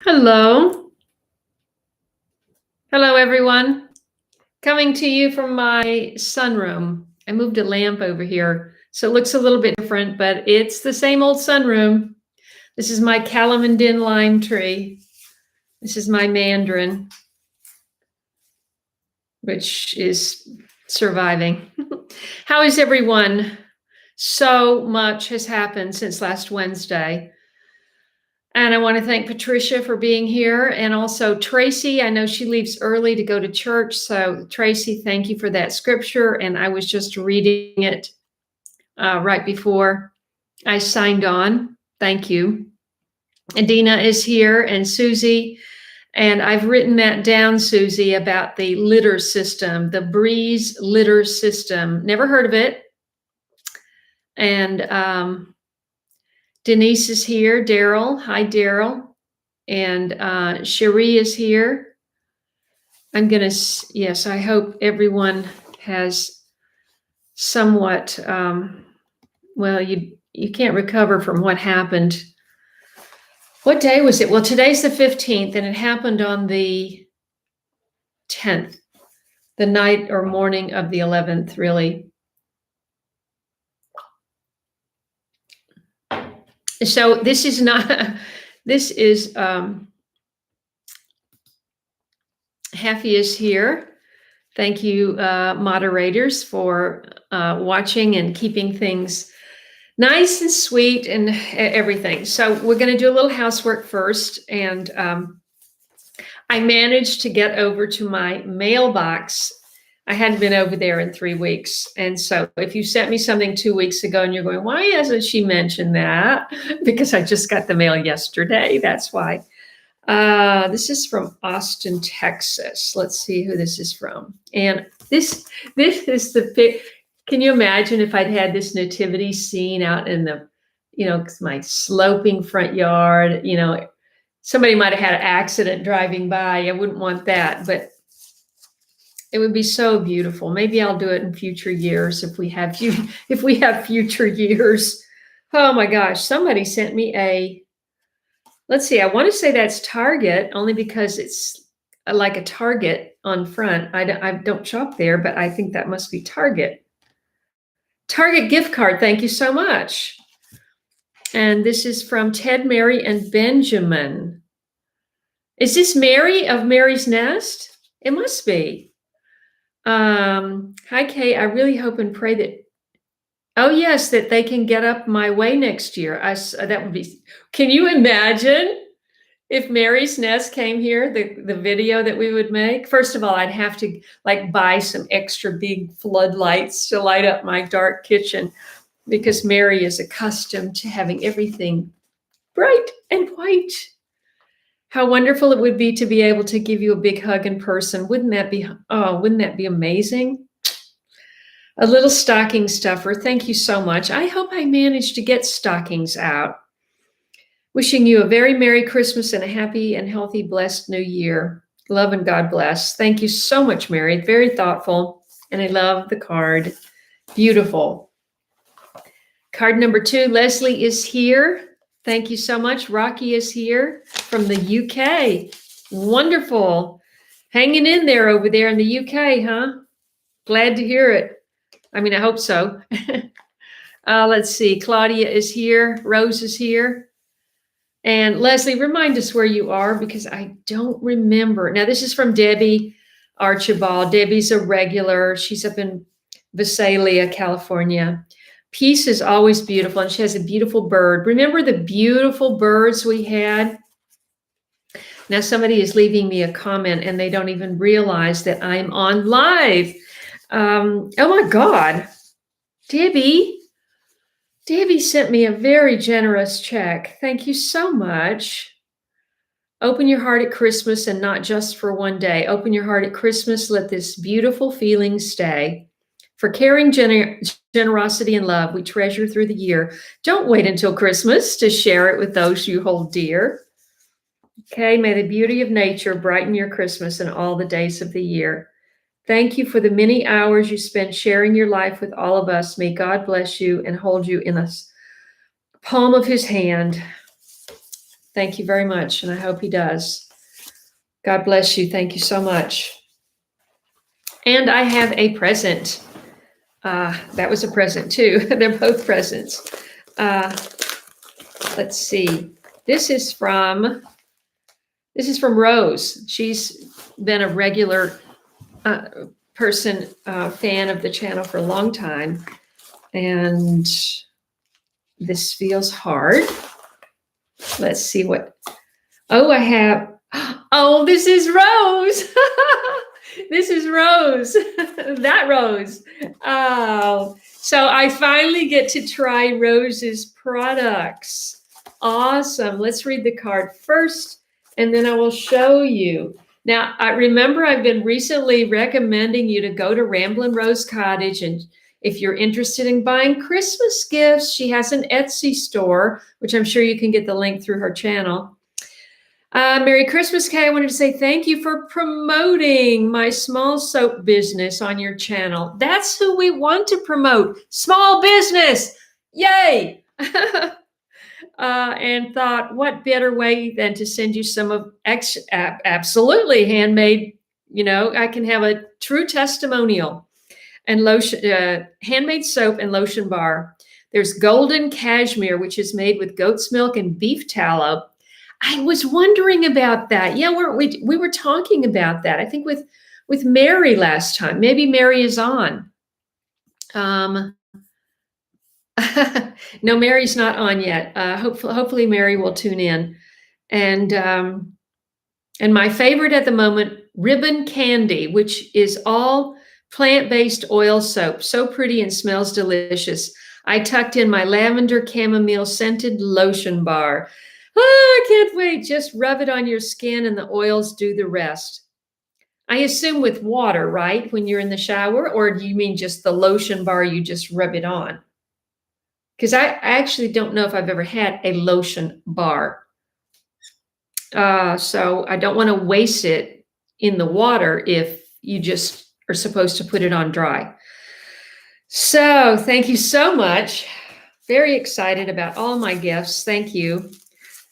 Hello. Hello, everyone. Coming to you from my sunroom. I moved a lamp over here, so it looks a little bit different, but it's the same old sunroom. This is my calamondin lime tree. This is my mandarin, which is surviving. How is everyone? So much has happened since last Wednesday. And I want to thank Patricia for being here, and also Tracy. I know she leaves early to go to church. So Tracy, thank you for that scripture. And I was just reading it right before I signed on. Thank you. Adina is here, and Susie. And I've written that down, Susie, about the litter system, the Breeze litter system. Never heard of it. And Denise is here. Daryl. Hi, Daryl. And Cherie is here. Yes, I hope everyone has somewhat, well, you can't recover from what happened. What day was it? Well, today's the 15th, and it happened on the 10th, the night or morning of the 11th, really. So this is Happy is here. Thank you, moderators, for watching and keeping things nice and sweet and everything. So we're going to do a little housework first. And I managed to get over to my mailbox. I hadn't been over there in 3 weeks. And so if you sent me something 2 weeks ago and you're going, why hasn't she mentioned that? Because I just got the mail yesterday. That's why. This is from Austin, Texas. Let's see who this is from. And this is the pic. Can you imagine if I'd had this nativity scene out in the, my sloping front yard, somebody might have had an accident driving by. I wouldn't want that, but it would be so beautiful. Maybe I'll do it in future years if we have future years. Oh my gosh, somebody sent me let's see, I want to say that's Target, only because it's like a Target on front. I don't shop there, but I think that must be Target. Target gift card, thank you so much. And this is from Ted, Mary, and Benjamin. Is this Mary of Mary's Nest? It must be. Hi, Kaye. I really hope and pray that, oh yes, that they can get up my way next year. That would be, can you imagine if Mary's Nest came here, the video that we would make? First of all, I'd have to buy some extra big floodlights to light up my dark kitchen, because Mary is accustomed to having everything bright and white. How wonderful it would be to be able to give you a big hug in person. Wouldn't that be amazing? A little stocking stuffer. Thank you so much. I hope I managed to get stockings out. Wishing you a very Merry Christmas and a happy and healthy, blessed New Year. Love and God bless. Thank you so much, Mary. Very thoughtful. And I love the card. Beautiful. Card number 2, Leslie is here. Thank you so much. Rocky is here from the UK. Wonderful. Hanging in there over there in the UK, huh? Glad to hear it. I mean, I hope so. Let's see. Claudia is here. Rose is here. And Leslie, remind us where you are, because I don't remember. Now, this is from Debbie Archibald. Debbie's a regular. She's up in Visalia, California. Peace is always beautiful, and she has a beautiful bird. Remember the beautiful birds we had? Now somebody is leaving me a comment, and they don't even realize that I'm on live. Oh my God. Debbie sent me a very generous check. Thank you so much. Open your heart at Christmas, and not just for one day. Open your heart at Christmas. Let this beautiful feeling stay. For caring, generosity, and love we treasure through the year. Don't wait until Christmas to share it with those you hold dear. Okay, may the beauty of nature brighten your Christmas and all the days of the year. Thank you for the many hours you spend sharing your life with all of us. May God bless you and hold you in the palm of his hand. Thank you very much. And I hope he does. God bless you. Thank you so much. And I have a present. That was a present too. They're both presents. Let's see. This is from Rose. She's been a regular fan of the channel for a long time. And this feels hard. Let's see what, this is Rose. This is Rose, that Rose. Oh, so I finally get to try Rose's products. Awesome. Let's read the card first, and then I will show you. Now, I remember I've been recently recommending you to go to Ramblin' Rose Cottage, and if you're interested in buying Christmas gifts, she has an Etsy store, which I'm sure you can get the link through her channel. Merry Christmas, Kaye. I wanted to say thank you for promoting my small soap business on your channel. That's who we want to promote. Small business. Yay. And thought, what better way than to send you some of absolutely handmade, I can have a true testimonial and lotion, handmade soap and lotion bar. There's golden cashmere, which is made with goat's milk and beef tallow. I was wondering about that. Yeah, we were talking about that. I think with Mary last time. Maybe Mary is on. No, Mary's not on yet. Hopefully Mary will tune in. And my favorite at the moment, Ribbon Candy, which is all plant-based oil soap. So pretty and smells delicious. I tucked in my lavender chamomile scented lotion bar. Oh, I can't wait. Just rub it on your skin and the oils do the rest. I assume with water, right? When you're in the shower, or do you mean just the lotion bar, you just rub it on? Because I actually don't know if I've ever had a lotion bar. So I don't want to waste it in the water if you just are supposed to put it on dry. So thank you so much. Very excited about all my gifts. Thank you.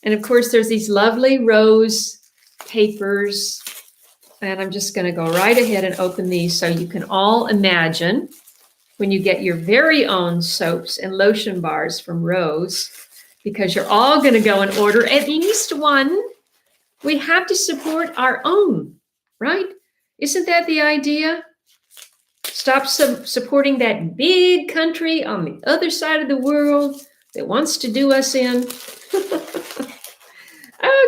And of course, there's these lovely rose papers. And I'm just going to go right ahead and open these so you can all imagine when you get your very own soaps and lotion bars from Rose, because you're all going to go and order at least one. We have to support our own, right? Isn't that the idea? Stop supporting that big country on the other side of the world that wants to do us in.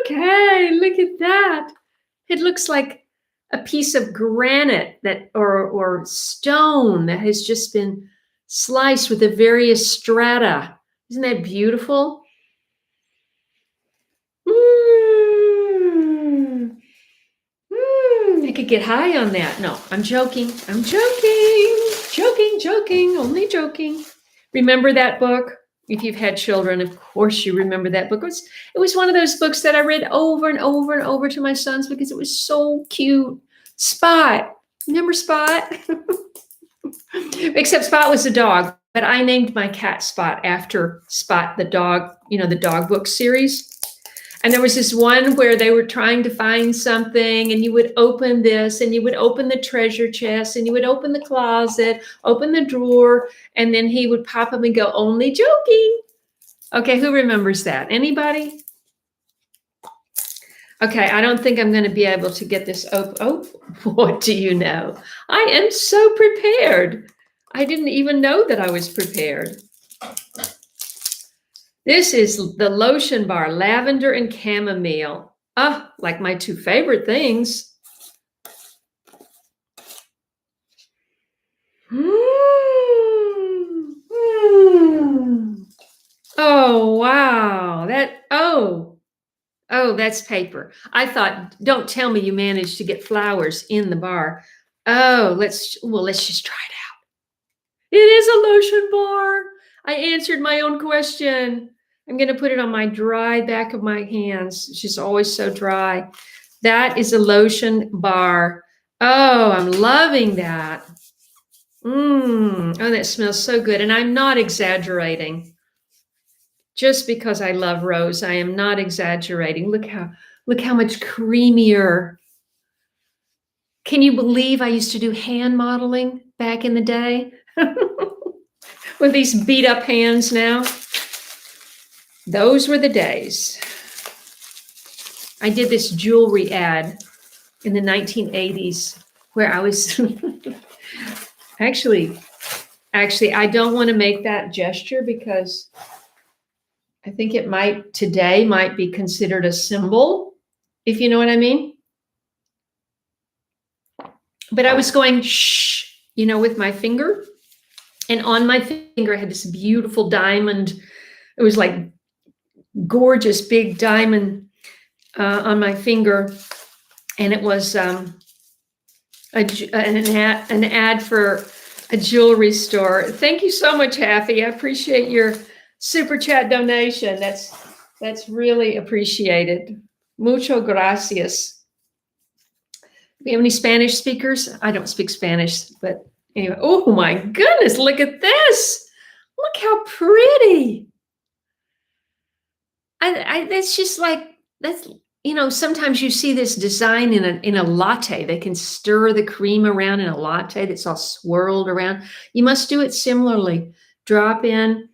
Okay, look at that. It looks like a piece of granite or stone that has just been sliced with the various strata. Isn't that beautiful? I could get high on that. No, I'm joking. I'm joking, only joking. Remember that book? If you've had children, of course you remember that book. It was one of those books that I read over and over and over to my sons because it was so cute. Spot. Remember Spot? Except Spot was a dog, but I named my cat Spot after Spot the dog, the dog book series. And there was this one where they were trying to find something, and you would open this, and you would open the treasure chest, and you would open the closet, open the drawer, and then he would pop up and go, only joking. Okay, who remembers that? Anybody? Okay, I don't think I'm going to be able to get this open. Oh, what do you know? I am so prepared. I didn't even know that I was prepared. This is the lotion bar, lavender and chamomile. Oh, like my two favorite things. Oh, wow. Oh, that's paper. I thought, don't tell me you managed to get flowers in the bar. Oh, let's just try it out. It is a lotion bar. I answered my own question. I'm going to put it on my dry back of my hands. She's always so dry. That is a lotion bar. Oh, I'm loving that. Oh, that smells so good. And I'm not exaggerating. just because I love rose. I am not exaggerating. Look how much creamier. Can you believe I used to do hand modeling back in the day? With these beat up hands now. Those were the days. I did this jewelry ad in the 1980s where I was actually, I don't want to make that gesture because I think it today might be considered a symbol, if you know what I mean. But I was going shh, with my finger. And on my finger, I had this beautiful diamond. It was like gorgeous big diamond on my finger. And it was an ad for a jewelry store. Thank you so much, Haffy. I appreciate your super chat donation. That's really appreciated. Mucho gracias. Do we have any Spanish speakers? I don't speak Spanish, but anyway. Oh my goodness, look at this. Look how pretty. That's just like, that's, sometimes you see this design in a latte. They can stir the cream around in a latte that's all swirled around. You must do it similarly. Drop in.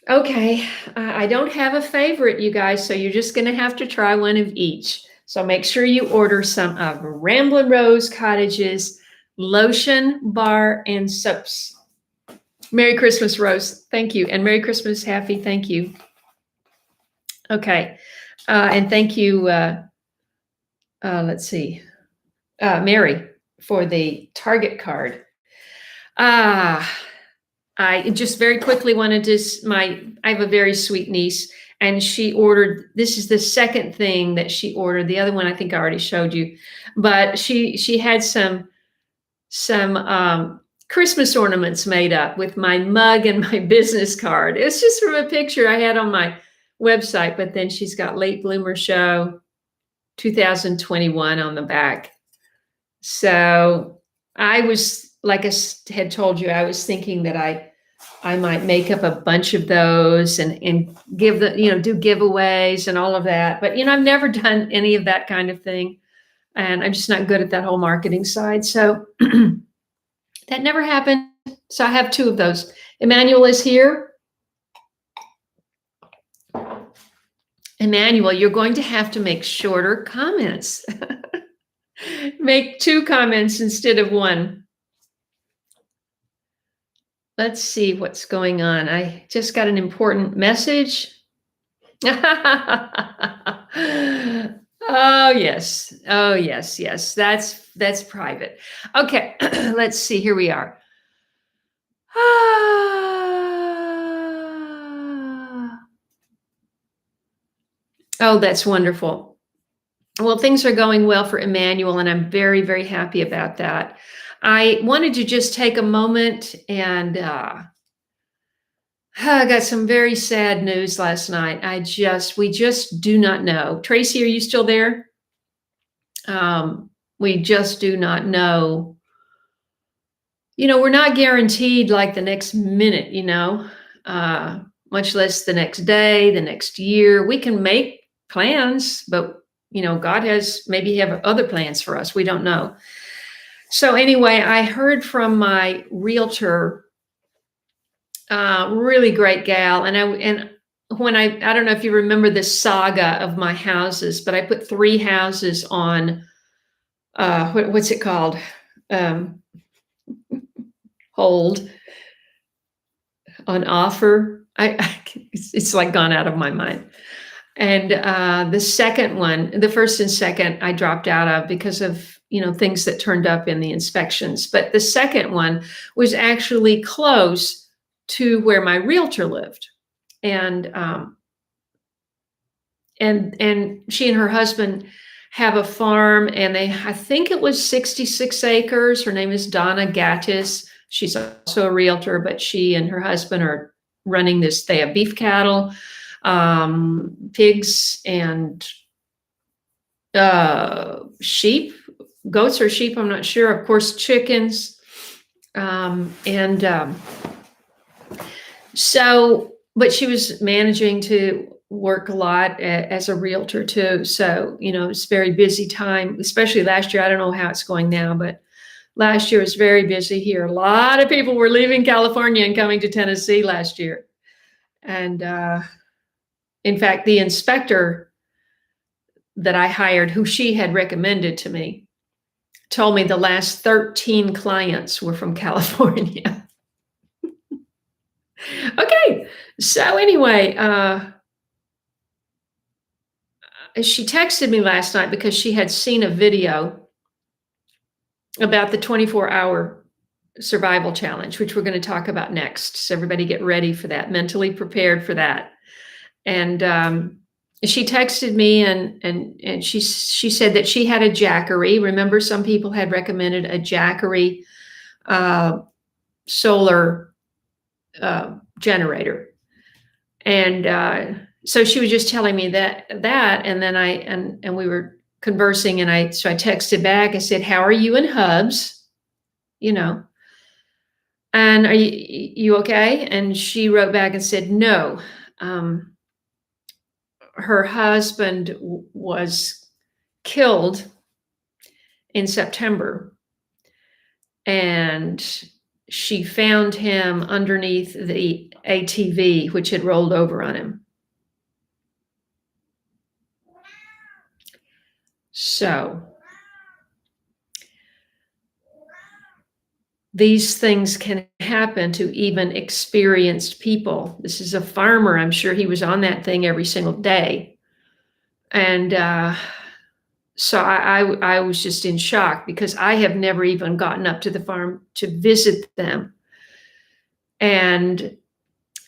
Okay, I don't have a favorite, you guys, so you're just going to have to try one of each. So make sure you order some of Ramblin' Rose Cottage's lotion, bar, and soaps. Merry Christmas, Rose. Thank you. And Merry Christmas, Happy. Thank you. Okay. And thank you, let's see, Mary, for the Target card. I just very quickly wanted to, I have a very sweet niece, and she ordered, this is the second thing that she ordered. The other one I think I already showed you, but she had some Christmas ornaments made up with my mug and my business card. It's just from a picture I had on my website, but then she's got Late Bloomer Show 2021 on the back. So I was, like I had told you, I was thinking that I might make up a bunch of those and give do giveaways and all of that. But, I've never done any of that kind of thing. And I'm just not good at that whole marketing side. So that never happened. So I have two of those. Emmanuel is here. Emmanuel, you're going to have to make shorter comments. Make 2 comments instead of 1. Let's see what's going on. I just got an important message. Oh, yes. Oh, yes, yes. That's private. Okay, let's see. Here we are. Oh, that's wonderful. Well, things are going well for Emmanuel, and I'm very, very happy about that. I wanted to just take a moment and I got some very sad news last night. We just do not know. Tracy, are you still there? We just do not know. We're not guaranteed like the next minute, much less the next day, the next year. We can make plans, but God has maybe have other plans for us. We don't know. So anyway, I heard from my realtor, really great gal. And when I don't know if you remember this saga of my houses, but I put 3 houses on, what's it called? Hold, on offer. It's like gone out of my mind. And the second one, the first and second, I dropped out of because of, things that turned up in the inspections. But the second one was actually close to where my realtor lived. And she and her husband have a farm, and I think it was 66 acres. Her name is Donna Gattis. She's also a realtor, but she and her husband are running this. They have beef cattle, pigs, and sheep, goats or sheep, I'm not sure. Of course, chickens. And So, but she was managing to work a lot as a realtor too. So, it's very busy time, especially last year. I don't know how it's going now, but last year was very busy here. A lot of people were leaving California and coming to Tennessee last year. And in fact, the inspector that I hired, who she had recommended to me, told me the last 13 clients were from California. Okay. So anyway, she texted me last night because she had seen a video about the 24-hour survival challenge, which we're going to talk about next. So everybody get ready for that, mentally prepared for that. And she texted me and she said that she had a Jackery. Remember, some people had recommended a Jackery solar generator. And so she was just telling me that, and then and we were conversing, and so I texted back. I said, "How are you in Hubs? And are you okay?" And she wrote back and said, "No, her husband was killed in September, and she found him underneath the ATV, which had rolled over on him." So these things can happen to even experienced people. This is a farmer. I'm sure he was on that thing every single day. And so I was just in shock, because I have never even gotten up to the farm to visit them. And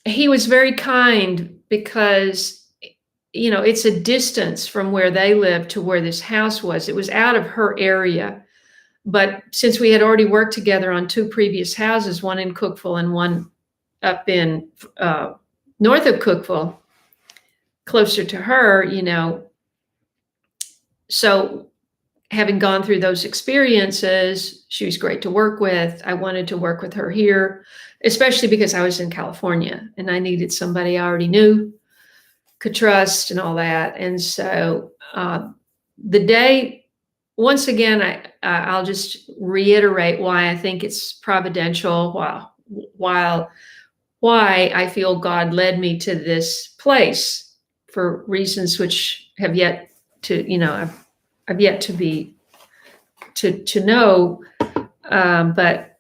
he was very kind, because it's a distance from where they lived to where this house was. It was out of her area. But since we had already worked together on 2 previous houses, one in Cookeville and one up in north of Cookeville, closer to her, so having gone through those experiences, she was great to work with. I wanted to work with her here, especially because I was in California and I needed somebody I already knew, could trust, and all that. And so the day, once again, I'll just reiterate why I think it's providential, why I feel God led me to this place, for reasons which have yet to, I've yet to be to know. But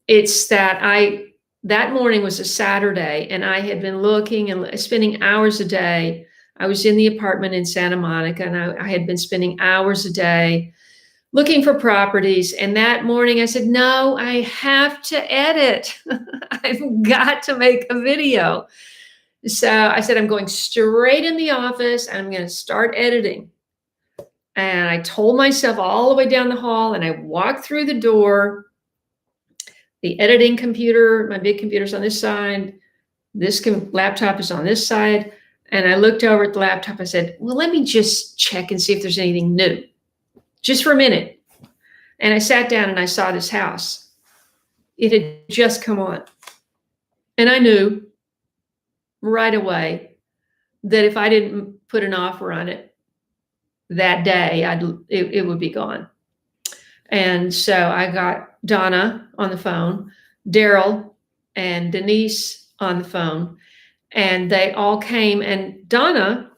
it's that morning was a Saturday, and I had been looking and spending hours a day. I was in the apartment in Santa Monica, and I had been spending hours a day looking for properties. And that morning I said, no, I have to edit. I've got to make a video. So I said, I'm going straight in the office and I'm going to start editing. And I told myself all the way down the hall, and I walked through the door. The editing computer, my big computer's on this side. This laptop is on this side. And I looked over at the laptop. I said, well, let me just check and see if there's anything new, just for a minute. And I sat down and I saw this house. It had just come on. And I knew right away that if I didn't put an offer on it that day, it would be gone. And so I got Donna on the phone, Daryl and Denise on the phone, and they all came, and Donna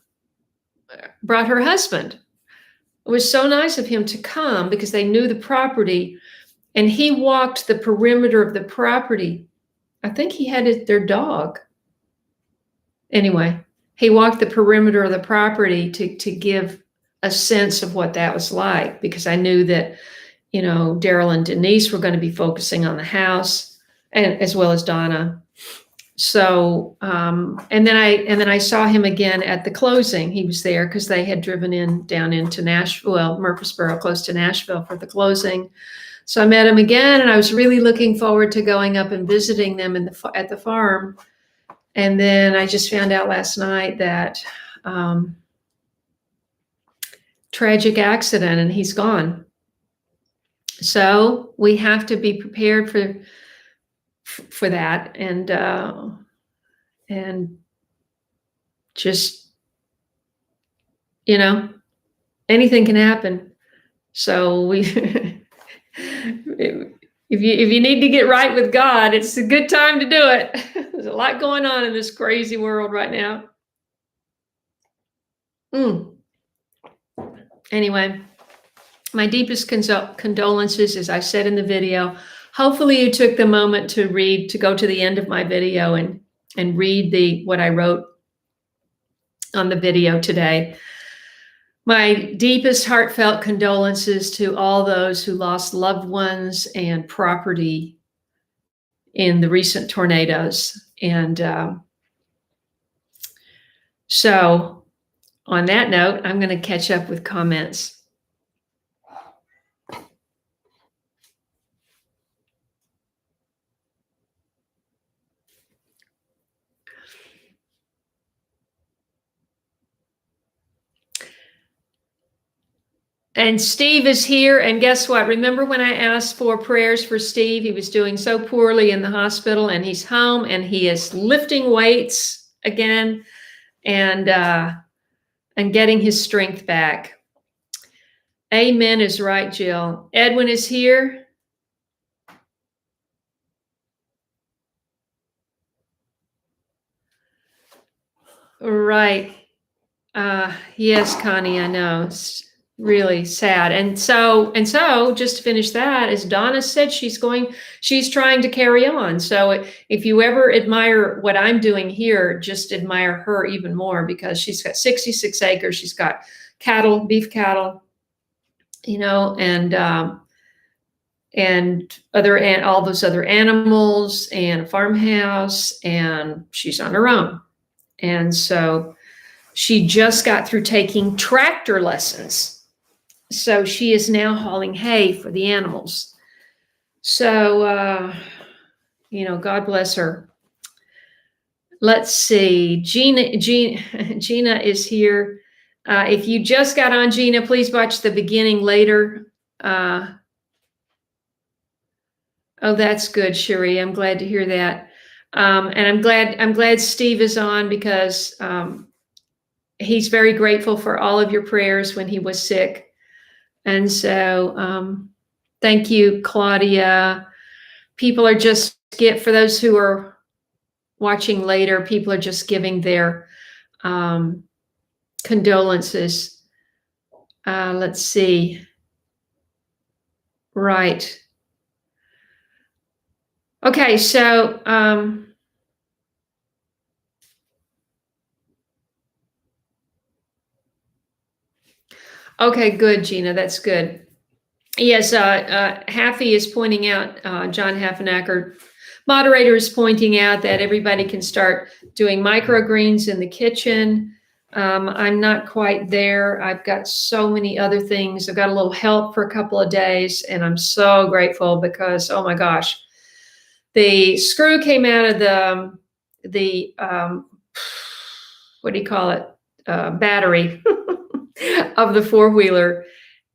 brought her husband. It was so nice of him to come, because they knew the property, and he walked the perimeter of the property. I think he had their dog. Anyway, he walked the perimeter of the property to give a sense of what that was like, because I knew that, Daryl and Denise were going to be focusing on the house, and as well as Donna. So, and then I saw him again at the closing. He was there because they had driven down into Nashville, Murfreesboro, close to Nashville, for the closing. So I met him again, and I was really looking forward to going up and visiting them at the farm. And then I just found out last night that tragic accident, and he's gone. So we have to be prepared for that, and just, you know, anything can happen. So we, if you need to get right with God, it's a good time to do it. There's a lot going on in this crazy world right now. Anyway, my deepest condolences, as I said in the video. Hopefully you took the moment to go to the end of my video and read what I wrote on the video today. My deepest heartfelt condolences to all those who lost loved ones and property in the recent tornadoes. And so on that note, I'm going to catch up with comments. And Steve is here. And guess what? Remember when I asked for prayers for Steve? He was doing so poorly in the hospital, and he's home and he is lifting weights again and getting his strength back. Amen is right, Jill. Edwin is here. Right. Yes, Connie, I know. It's really sad. And so just to finish that, as Donna said, she's trying to carry on. So if you ever admire what I'm doing here, just admire her even more, because she's got 66 acres. She's got cattle, beef cattle, and all those other animals and a farmhouse, and she's on her own. And so she just got through taking tractor lessons. So she is now hauling hay for the animals. So, God bless her. Let's see. Gina is here. If you just got on, Gina, please watch the beginning later. Oh, that's good, Sherry. I'm glad to hear that. And I'm glad Steve is on, because he's very grateful for all of your prayers when he was sick. And so thank you, Claudia. People are for those who are watching later, people are just giving their condolences. Let's see. Right. Okay, so okay, good, Gina. That's good. Yes, Haffy is pointing out, John Haffenacker, moderator, is pointing out that everybody can start doing microgreens in the kitchen. I'm not quite there. I've got so many other things. I've got a little help for a couple of days, and I'm so grateful because, oh my gosh, the screw came out of the what do you call it? Battery of the four-wheeler.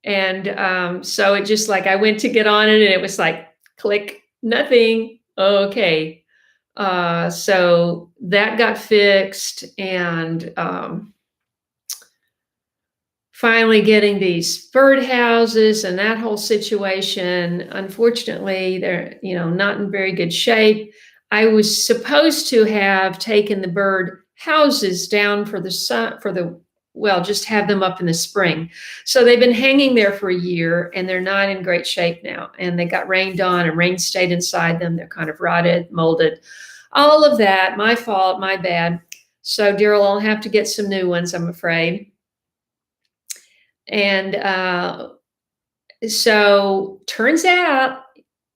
And so it just, like, I went to get on it and it was like, click, nothing. Okay. So that got fixed, and finally getting these bird houses and that whole situation. Unfortunately, they're, not in very good shape. I was supposed to have taken the bird houses down for just have them up in the spring. So they've been hanging there for a year, and they're not in great shape now. And they got rained on, and rain stayed inside them. They're kind of rotted, molded, all of that. My fault, my bad. So Daryl, I'll have to get some new ones, I'm afraid. And so turns out,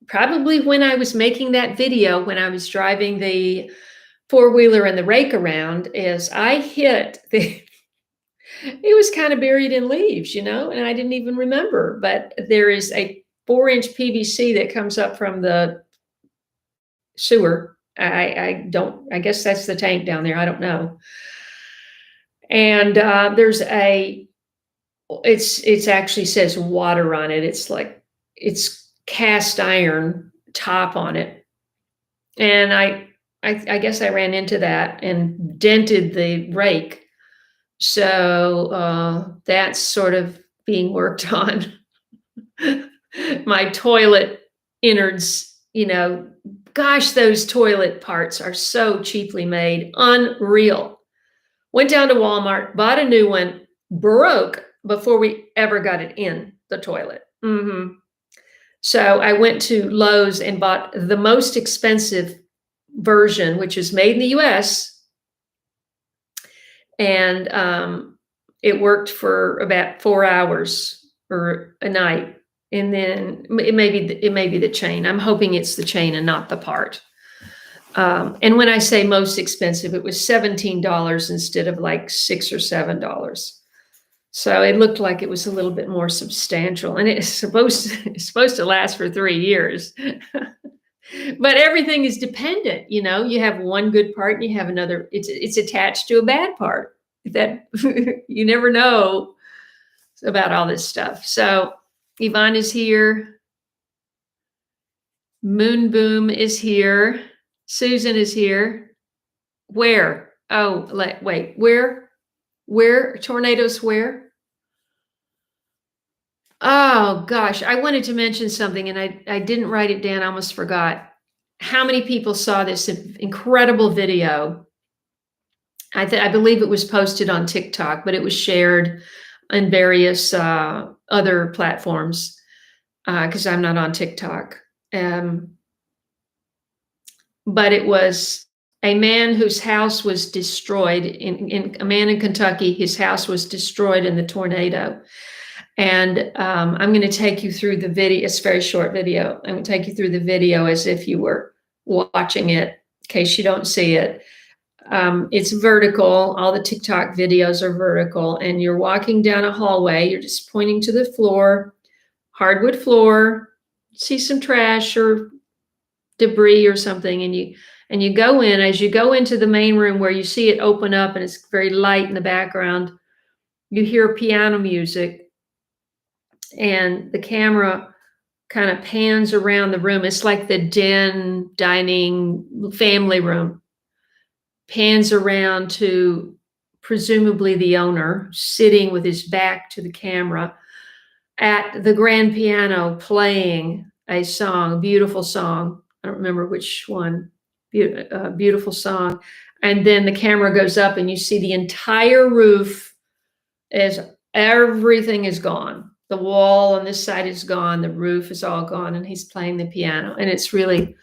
probably when I was making that video, when I was driving the four-wheeler and the rake around, is I hit it was kind of buried in leaves, and I didn't even remember. But there is a 4-inch PVC that comes up from the sewer. I guess that's the tank down there. I don't know. And there's it's actually says water on it. It's cast iron top on it. And I guess I ran into that and dented the rake. So that's sort of being worked on. My toilet innards, gosh, those toilet parts are so cheaply made. Unreal. Went down to Walmart, bought a new one, broke before we ever got it in the toilet. So I went to Lowe's and bought the most expensive version, which is made in the US. And it worked for about 4 hours or a night. And then it may be the chain. I'm hoping it's the chain and not the part. And when I say most expensive, it was $17 instead of like $6 or $7. So it looked like it was a little bit more substantial, and it's supposed to last for 3 years. But everything is dependent, you have one good part and you have another, it's attached to a bad part. That you never know about all this stuff. So Yvonne is here. Moon Boom is here. Susan is here. Where? Oh, wait, where? Tornadoes where? Oh gosh, I wanted to mention something and I didn't write it down. I almost forgot. How many people saw this incredible video? I believe it was posted on TikTok, but it was shared on various other platforms because I'm not on TikTok. But it was a man whose house was destroyed a man in Kentucky. His house was destroyed in the tornado. And I'm going to take you through the video. It's a very short video. I'm going to take you through the video as if you were watching it, in case you don't see it. It's vertical. All the TikTok videos are vertical. And you're walking down a hallway. You're just pointing to the floor, hardwood floor. See some trash or debris or something. And you go in. As you go into the main room where you see it open up and it's very light in the background, you hear piano music. And the camera kind of pans around the room. It's like the den, dining, family room. Pans around to presumably the owner sitting with his back to the camera at the grand piano playing a song, a beautiful song. I don't remember which one. Beautiful song. And then the camera goes up and you see the entire roof everything is gone. The wall on this side is gone. The roof is all gone, and he's playing the piano. And it's really,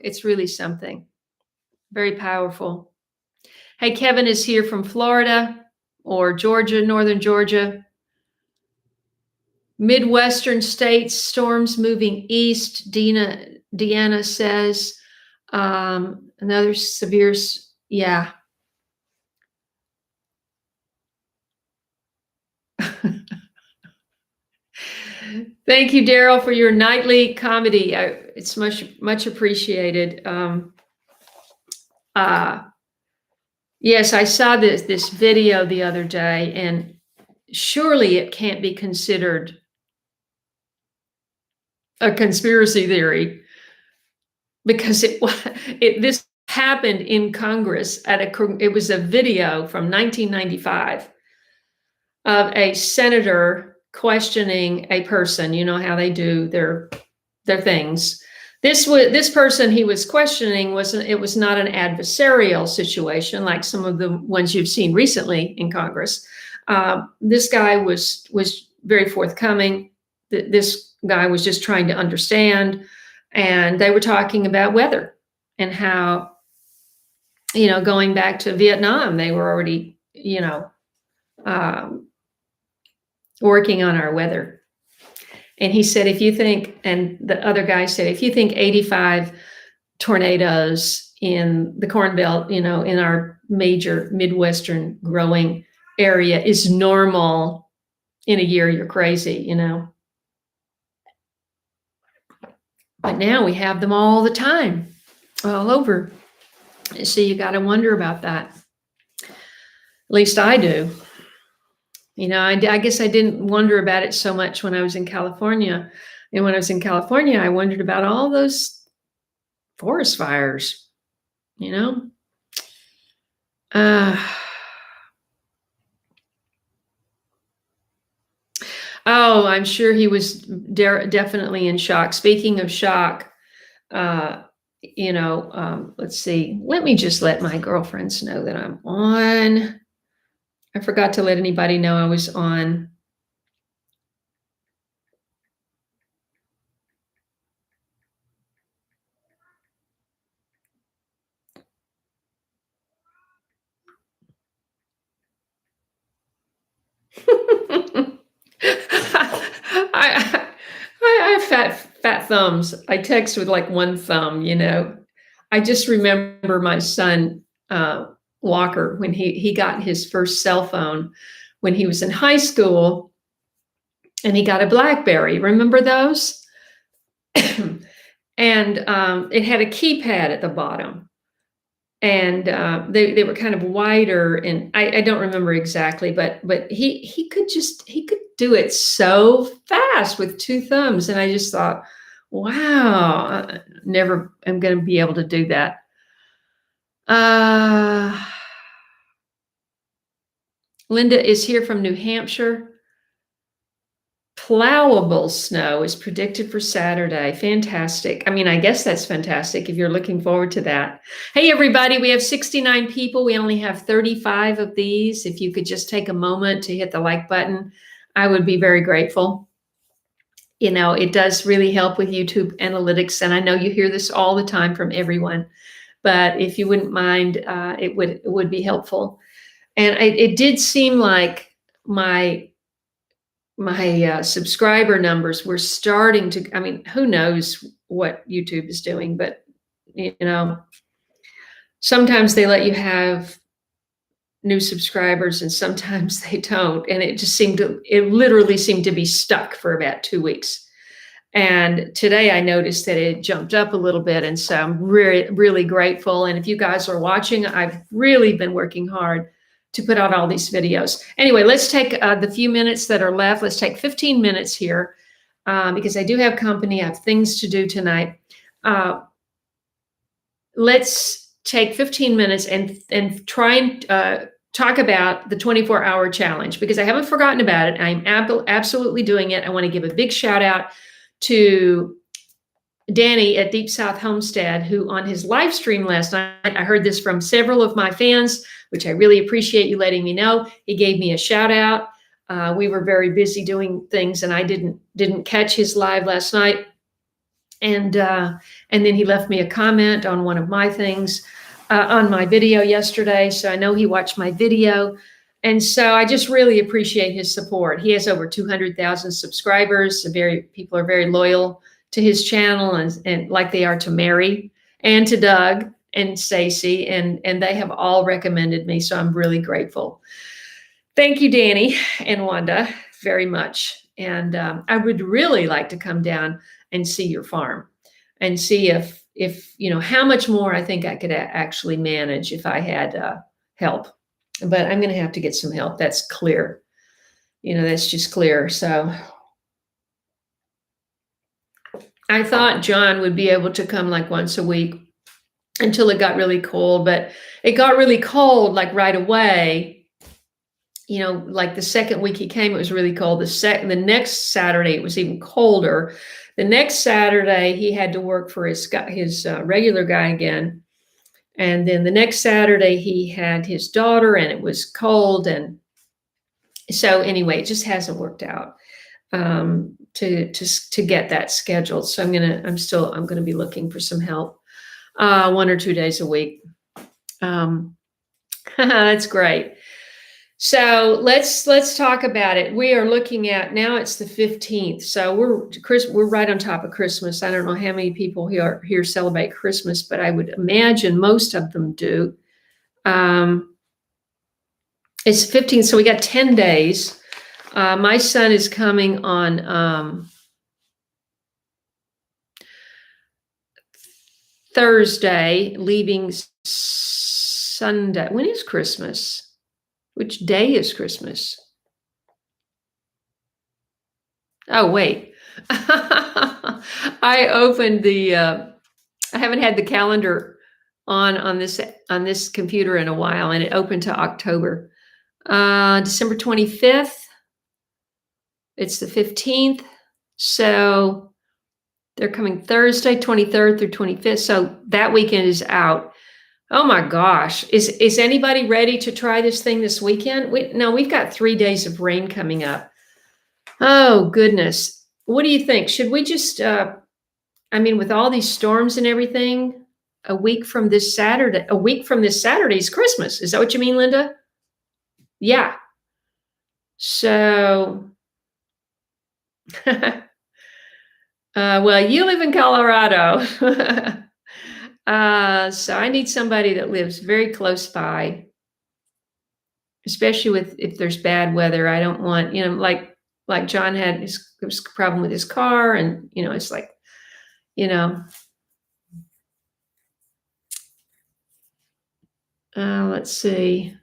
it's really something. Very powerful. Hey, Kevin is here from Florida or Georgia, northern Georgia. Midwestern states, storms moving east, Deanna says. Another severe, yeah. Thank you, Daryl, for your nightly comedy. It's much appreciated. Yes, I saw this video the other day, and surely it can't be considered a conspiracy theory because this happened in Congress it was a video from 1995 of a senator questioning a person. You know how they do their things. This person he was questioning was not an adversarial situation like some of the ones you've seen recently in Congress. This guy was very forthcoming. This guy was just trying to understand, and they were talking about weather and how, going back to Vietnam, they were already, working on our weather. And he said, and the other guy said, if you think 85 tornadoes in the Corn Belt, in our major Midwestern growing area is normal in a year, you're crazy, But now we have them all the time, all over. So you got to wonder about that. At least I do. I guess I didn't wonder about it so much when I was in California. And when I was in California, I wondered about all those forest fires, you know? Uh, oh, I'm sure he was definitely in shock. Speaking of shock, uh, let's see. Let me just let my girlfriends know that I'm on. I forgot to let anybody know I was on. I, I have fat thumbs. I text with like one thumb, I just remember my son, Walker, when he got his first cell phone when he was in high school, and he got a BlackBerry. Remember those? And it had a keypad at the bottom, and they were kind of wider, and I don't remember exactly, but he could do it so fast with two thumbs, and I just thought, wow, never am going to be able to do that. Linda is here from New Hampshire. Plowable snow is predicted for Saturday. Fantastic. I mean, I guess that's fantastic if you're looking forward to that. Hey, everybody, we have 69 people. We only have 35 of these. If you could just take a moment to hit the like button, I would be very grateful. It does really help with YouTube analytics. And I know you hear this all the time from everyone, but if you wouldn't mind, it would be helpful. And it did seem like my subscriber numbers were starting to, I mean, who knows what YouTube is doing, but sometimes they let you have new subscribers and sometimes they don't. And it literally seemed to be stuck for about 2 weeks. And today I noticed that it jumped up a little bit. And so I'm really, really grateful. And if you guys are watching, I've really been working hard to put out all these videos. Anyway, let's take the few minutes that are left. Let's take 15 minutes here because I do have company. I have things to do tonight. Let's take 15 minutes and try and talk about the 24-hour challenge, because I haven't forgotten about it. I'm absolutely doing it. I want to give a big shout out to Danny at Deep South Homestead, who on his live stream last night, I heard this from several of my fans, which I really appreciate you letting me know. He gave me a shout out. We were very busy doing things, and I didn't catch his live last night. And then he left me a comment on one of my things on my video yesterday. So I know he watched my video. And so I just really appreciate his support. He has over 200,000 subscribers. People are very loyal to his channel, and like they are to Mary and to Doug and Stacy, and they have all recommended me. So I'm really grateful. Thank you, Danny and Wanda, very much. And I would really like to come down and see your farm and see if how much more I think I could actually manage if I had help. But I'm going to have to get some help. That's clear. That's just clear. So I thought John would be able to come like once a week until it got really cold, but it got really cold like right away. Like the second week he came, it was really cold. The next Saturday, it was even colder. The next Saturday, he had to work for his regular guy again. And then the next Saturday, he had his daughter, and it was cold. And so anyway, it just hasn't worked out to get that scheduled. So I'm gonna be looking for some help 1 or 2 days a week. That's great. So let's talk about it. We are looking at now. It's the 15th, so we're right on top of Christmas. I don't know how many people here celebrate Christmas, but I would imagine most of them do. It's 15th, so we got 10 days. My son is coming on Thursday, leaving Sunday. When is Christmas? Which day is Christmas? Oh, wait. I opened the I haven't had the calendar on this computer in a while, and it opened to October. December 25th. It's the 15th. So they're coming Thursday, 23rd through 25th. So that weekend is out. Oh my gosh. Is anybody ready to try this thing this weekend? We've got 3 days of rain coming up. Oh goodness. What do you think? Should we just, with all these storms and everything, a week from this Saturday is Christmas. Is that what you mean, Linda? Yeah. So, well, you live in Colorado. So I need somebody that lives very close by, especially if there's bad weather. I don't want, like John had his problem with his car, and it's like, let's see.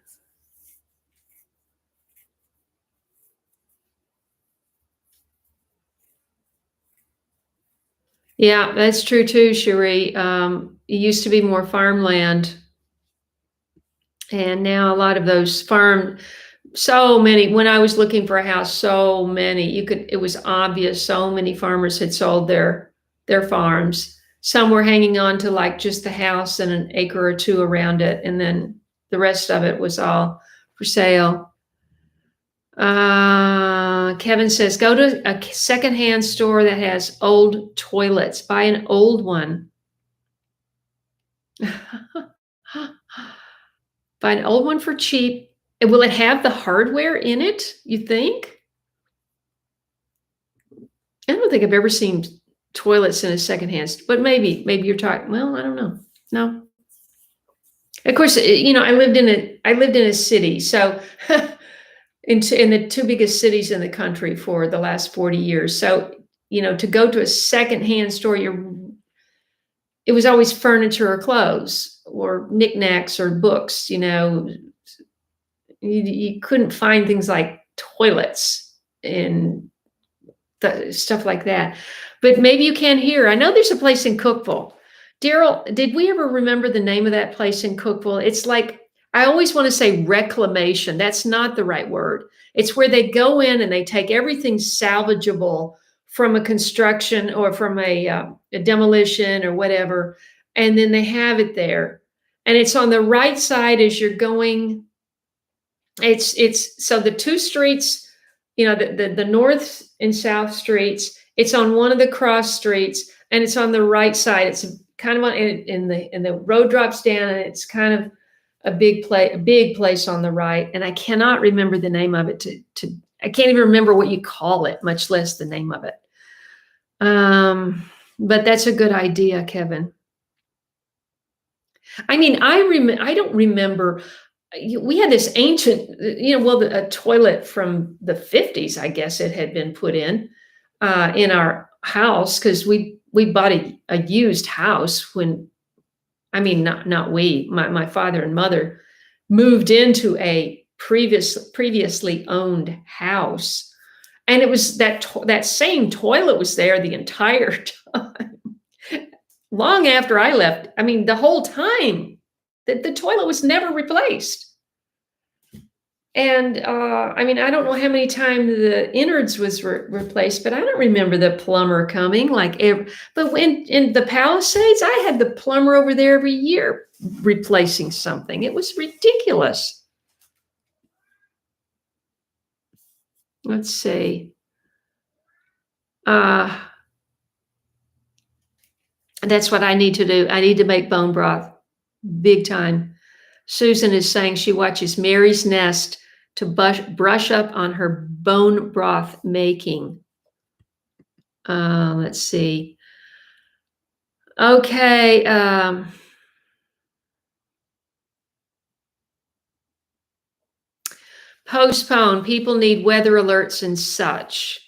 Yeah, that's true too, Cherie. It used to be more farmland, and now a lot of those so many, when I was looking for a house, so many, it was obvious so many farmers had sold their farms. Some were hanging on to like just the house and an acre or two around it, and then the rest of it was all for sale. Kevin says, go to a secondhand store that has old toilets. Buy an old one. Buy an old one for cheap. And will it have the hardware in it, you think? I don't think I've ever seen toilets in a secondhand, but maybe you're talking, well, I don't know. No. Of course, I lived in a city, so in the two biggest cities in the country for the last 40 years. So, to go to a secondhand store, it was always furniture or clothes or knickknacks or books. You couldn't find things like toilets and stuff like that. But maybe you can here. I know there's a place in Cookeville. Daryl, did we ever remember the name of that place in Cookeville? It's like, I always want to say reclamation. That's not the right word. It's where they go in and they take everything salvageable from a construction or from a demolition or whatever, and then they have it there. And it's on the right side as you're going. It's so the two streets, the north and south streets, it's on one of the cross streets, and it's on the right side. It's kind of on, and the road drops down, and it's kind of a big place on the right. And I cannot remember the name of it. I can't even remember what you call it, much less the name of it. But that's a good idea, Kevin. I don't remember. We had this ancient, a toilet from the 50s, I guess it had been put in our house, because we bought a used house when, not we, my father and mother moved into a previously owned house, and it was that same toilet was there the entire time, long after I left. The whole time. The toilet was never replaced. And I don't know how many times the innards was replaced, but I don't remember the plumber coming but when in the Palisades, I had the plumber over there every year replacing something. It was ridiculous. Let's see. That's what I need to do. I need to make bone broth. Big time. Susan is saying she watches Mary's Nest to brush up on her bone broth making. Let's see. Okay. Postpone. People need weather alerts and such.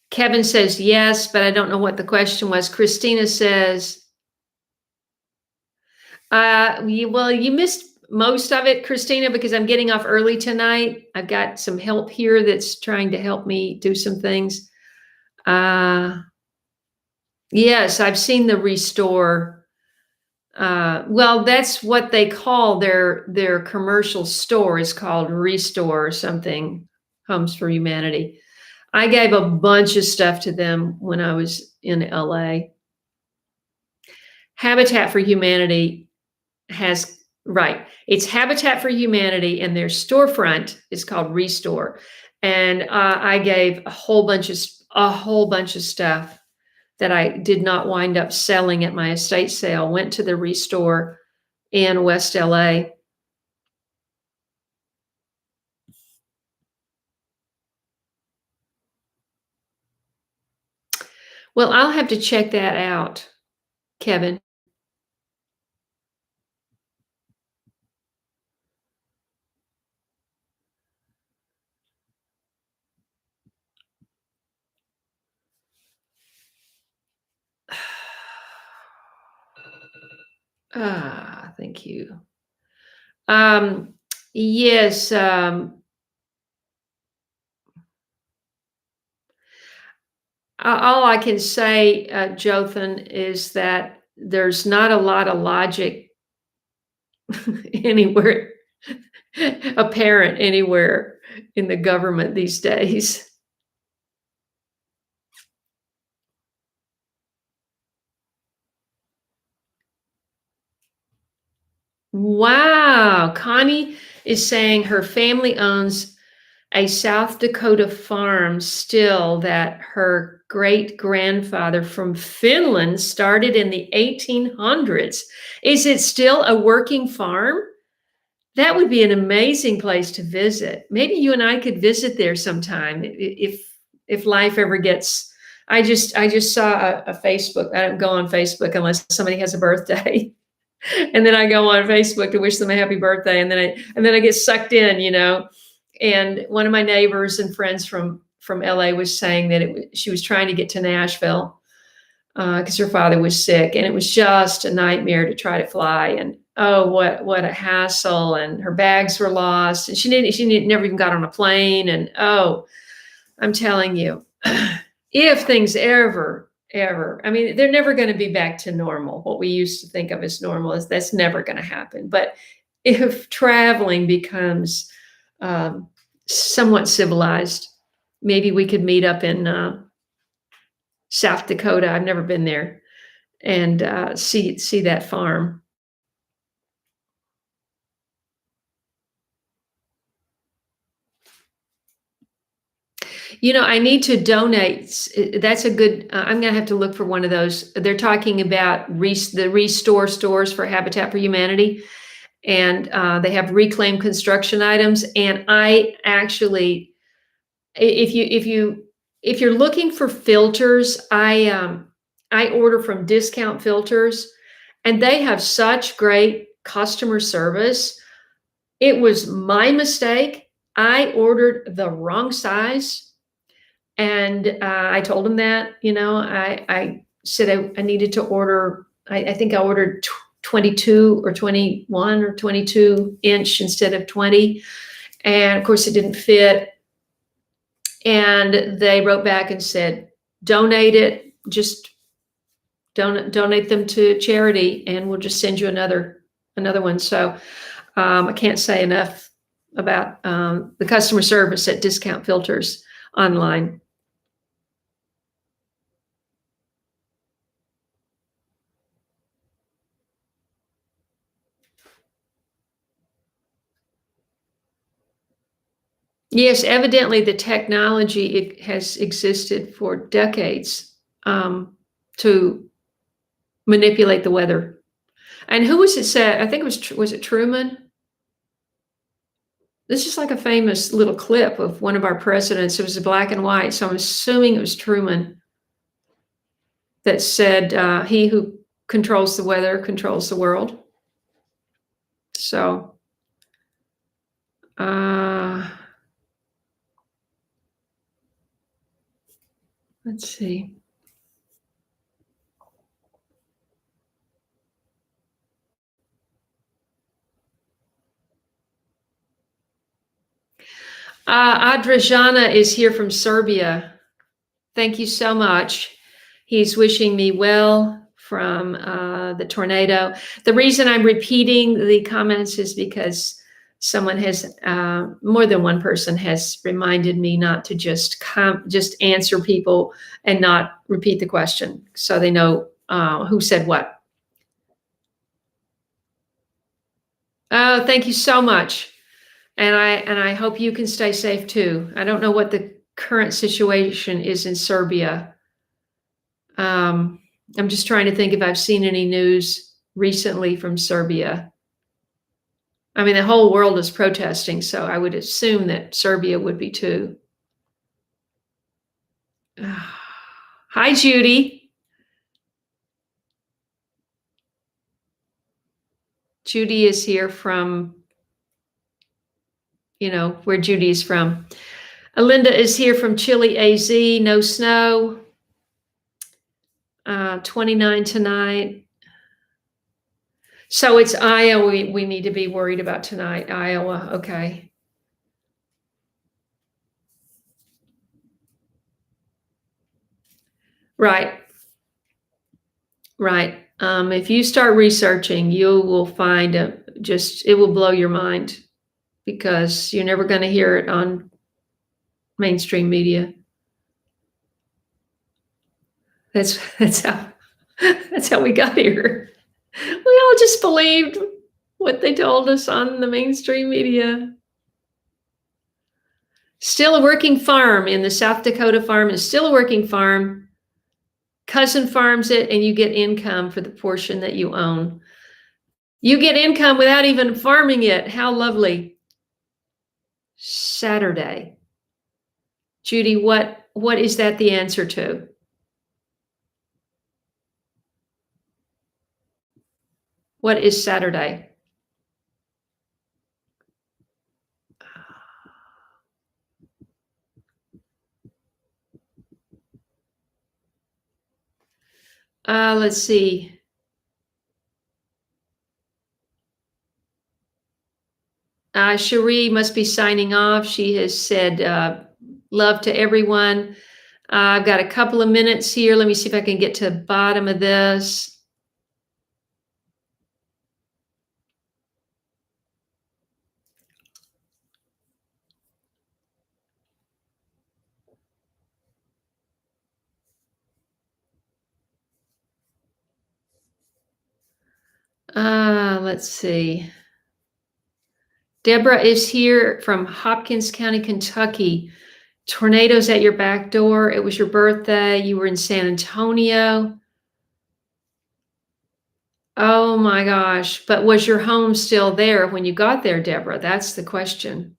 Kevin says yes, but I don't know what the question was. Christina says, you missed most of it, Christina, because I'm getting off early tonight. I've got some help here that's trying to help me do some things. Yes, I've seen the Restore. Well, that's what they call their commercial store is called Restore or something, Homes for Humanity. I gave a bunch of stuff to them when I was in LA. Habitat for Humanity has right. It's Habitat for Humanity, and their storefront is called Restore. And I gave a whole bunch of stuff that I did not wind up selling at my estate sale. Went to the Restore in West LA. Well, I'll have to check that out, Kevin. Thank you. Um, yes, all I can say, Jothan, is that there's not a lot of logic anywhere apparent anywhere in the government these days. Wow. Connie is saying her family owns a South Dakota farm still that her great grandfather from Finland started in the 1800s. Is it still a working farm? That would be an amazing place to visit. Maybe you and I could visit there sometime if life ever gets. I just saw a Facebook. I don't go on Facebook unless somebody has a birthday. And then I go on Facebook to wish them a happy birthday, and then I get sucked in, And one of my neighbors and friends from LA was saying that she was trying to get to Nashville because her father was sick, and it was just a nightmare to try to fly. And oh, what a hassle! And her bags were lost, and never even got on a plane. And oh, I'm telling you, if things ever, I mean, they're never going to be back to normal. What we used to think of as normal is that's never going to happen. But if traveling becomes somewhat civilized, maybe we could meet up in South Dakota. I've never been there, and see that farm. I need to donate. That's a good. I'm going to have to look for one of those. They're talking about the Restore stores for Habitat for Humanity, and they have reclaimed construction items. And I actually, if you're looking for filters, I order from Discount Filters, and they have such great customer service. It was my mistake. I ordered the wrong size. And I told him that, I said I needed to order, I think I ordered 22 or 21 or 22-inch instead of 20. And of course, it didn't fit. And they wrote back and said, donate it, just donate them to charity, and we'll just send you another one. So I can't say enough about the customer service at Discount Filters online. Yes, evidently the technology has existed for decades to manipulate the weather. And who was it said? I think was it Truman? This is like a famous little clip of one of our presidents. It was black and white, so I'm assuming it was Truman that said, "He who controls the weather controls the world." So, let's see. Adriana is here from Serbia. Thank you so much. He's wishing me well from the tornado. The reason I'm repeating the comments is because someone has, more than one person has reminded me not to just answer people and not repeat the question, so they know who said what. Oh, thank you so much. And I hope you can stay safe too. I don't know what the current situation is in Serbia. I'm just trying to think if I've seen any news recently from Serbia. I mean, the whole world is protesting, so I would assume that Serbia would be too. Hi, Judy. Judy is here from, where Judy is from. Alinda is here from Chile, AZ. No snow. 29 tonight. So it's Iowa we need to be worried about tonight. Iowa, okay. Right. If you start researching, you will find it will blow your mind, because you're never going to hear it on mainstream media. That's how we got here. We all just believed what they told us on the mainstream media. Still a working farm in the South Dakota farm is still a working farm. Cousin farms it, and you get income for the portion that you own. You get income without even farming it. How lovely. Saturday. Judy, what is that the answer to? What is Saturday? Let's see. Cherie must be signing off. She has said love to everyone. I've got a couple of minutes here. Let me see if I can get to the bottom of this. Let's see. Deborah is here from Hopkins County, Kentucky. Tornadoes at your back door. It was your birthday. You were in San Antonio. Oh my gosh. But was your home still there when you got there, Deborah? That's the question.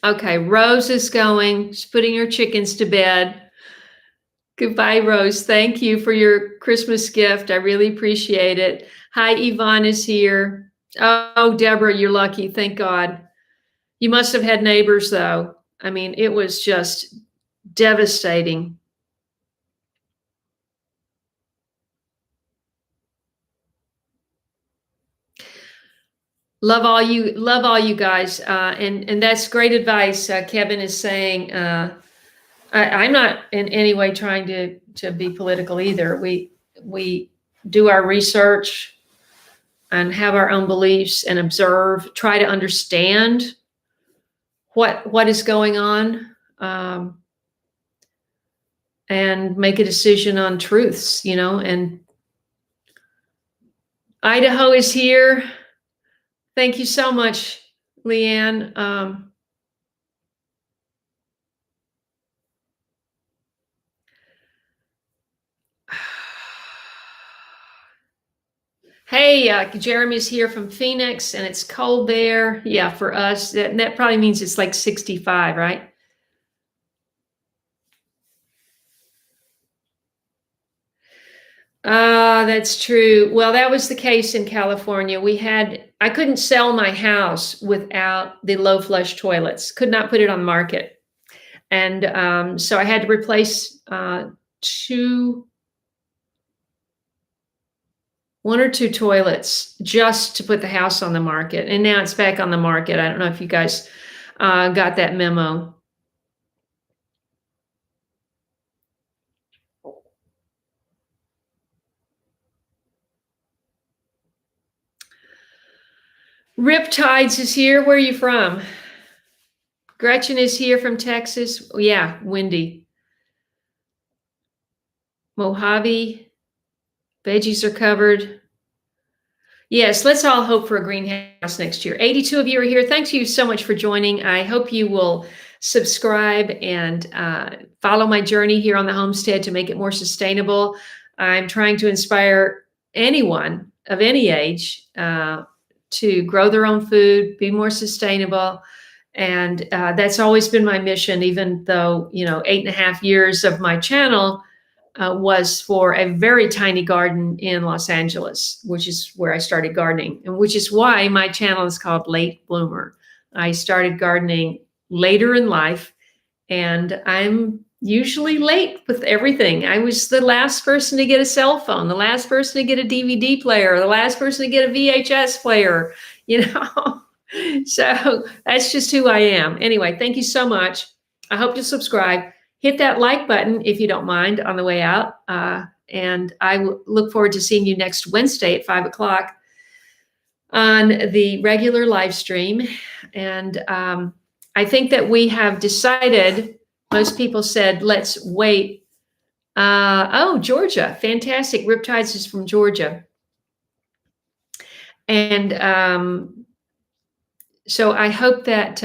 Okay, Rose is going. She's putting her chickens to bed. Goodbye, Rose. Thank you for your Christmas gift. I really appreciate it. Hi, Yvonne is here. Oh, Deborah, you're lucky. Thank God. You must have had neighbors, though. I mean, it was just devastating. Love all you guys. And that's great advice. Kevin is saying, I'm not in any way trying to be political either. We do our research and have our own beliefs and observe, try to understand what is going on, and make a decision on truths, and Idaho is here. Thank you so much, Leanne. Hey, Jeremy's here from Phoenix, and it's cold there. Yeah, for us, that probably means it's like 65, right? Ah, that's true. Well, that was the case in California. I couldn't sell my house without the low flush toilets, could not put it on the market. And so I had to replace one or two toilets just to put the house on the market. And now it's back on the market. I don't know if you guys got that memo. Riptides is here. Where are you from? Gretchen is here from Texas. Oh, yeah, windy. Mojave, veggies are covered. Yes, let's all hope for a greenhouse next year. 82 of you are here. Thanks you so much for joining. I hope you will subscribe and follow my journey here on the homestead to make it more sustainable. I'm trying to inspire anyone of any age to grow their own food, be more sustainable. And that's always been my mission, even though, 8.5 years of my channel was for a very tiny garden in Los Angeles, which is where I started gardening, and which is why my channel is called Late Bloomer. I started gardening later in life, and I'm usually late with everything. I was the last person to get a cell phone, the last person to get a DVD player, the last person to get a VHS player, So that's just who I am. Anyway, thank you so much. I hope you'll subscribe. Hit that like button if you don't mind on the way out. And I look forward to seeing you next Wednesday at 5 o'clock on the regular live stream. And I think that we have decided, most people said, let's wait. Georgia, fantastic. Riptides is from Georgia. And so I hope that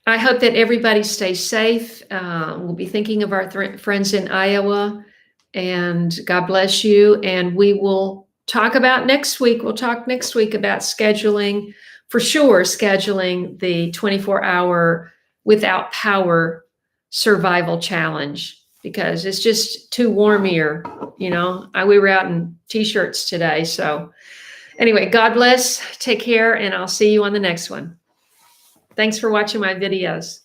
everybody stays safe. We'll be thinking of our friends in Iowa, and God bless you. And we will talk about next week. We'll talk next week about scheduling, for sure, scheduling the 24-hour without power survival challenge, because it's just too warm here. We were out in t-shirts today. So anyway, God bless, take care, and I'll see you on the next one. Thanks for watching my videos.